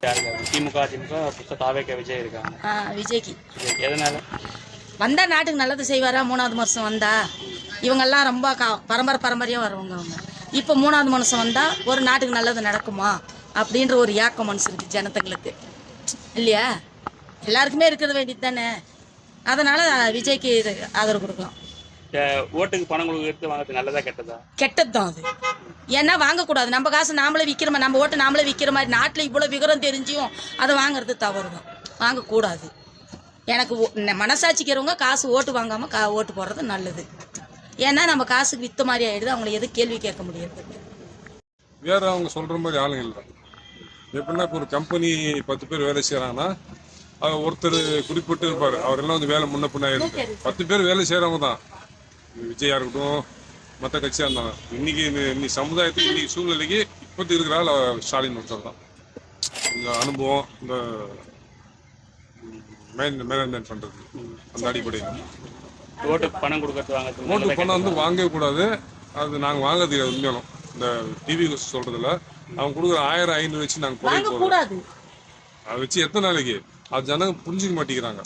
திமுக தாவேக விஜய் இருக்காங்க. விஜய்க்கு எதனால வந்தா நாட்டுக்கு நல்லது செய்வாரா? 3வது வருஷம் வந்தா இவங்கெல்லாம் ரொம்ப பரம்பரையாக வருவாங்க. அவங்க இப்போ 3வது மனுஷன் வந்தா ஒரு நாட்டுக்கு நல்லது நடக்குமா அப்படின்ற ஒரு ஏக்கம் மனசு இருக்கு ஜனத்துங்களுக்கு, இல்லையா? எல்லாருக்குமே இருக்கிறது வேண்டியது தானே. அதனால விஜய்க்கு ஆதரவு கொடுக்கலாம். ஓட்டுக்கு பணம் கொடுக்கறது வாங்கிறது நல்லதா கெட்டதா? கெட்டது தான் அது. ஏன்னா வாங்கக்கூடாது. நம்ம காசு நாமளே விற்கிறோமா, நம்ம ஓட்டு நாமளே விற்கிற மாதிரி நாட்டில் இவ்வளோ விவரம் தெரிஞ்சியும் அதை வாங்குறது தவறு தான். வாங்கக்கூடாது. எனக்கு மனசாட்சிக்கிறவங்க காசு ஓட்டு வாங்காமல் ஓட்டு போடுறது நல்லது. ஏன்னா நம்ம காசுக்கு வித்த மாதிரி ஆயிடுது. அவங்களை எதுவும் கேள்வி கேட்க முடியாது. வேற அவங்க சொல்ற மாதிரி ஆளுங்க இல்லை. எப்படின்னா இப்போ ஒரு கம்பெனி 10 பேர் வேலை செய்யறாங்கன்னா ஒருத்தர் குறிப்பிட்டு இருப்பாரு. அவரெல்லாம் வந்து வேலை முன்ன பின்னா இருக்கு. 10 பேர் வேலை செய்யறவங்க தான். விஜயா இருக்கட்டும், மற்ற கட்சியாக இருந்தாங்க. இன்னைக்கு சமுதாயத்துக்கு இன்னைக்கு சூழ்நிலைக்கு இப்போதைக்கு இருக்கிறாள் ஸ்டாலின் ஒருத்தர் தான். இந்த அனுபவம், இந்த மேனேஜ்மெண்ட் பண்றது, அந்த அடிப்படையில் ஓட்டுக்கு பணம் கொடுக்கறது வாங்குறது. ஓட்டு பணம் வந்து வாங்கவே கூடாது. அது நாங்கள் வாங்குறது உண்மையாலும் இந்த டிவி சொல்றதுல அவங்க கொடுக்குற 1000 500 வச்சு நாங்கள் வாங்கக்கூடாது. அதை வச்சு எத்தனை நாளைக்கு அது ஜனங்க புரிஞ்சுக்க மாட்டேங்கிறாங்க.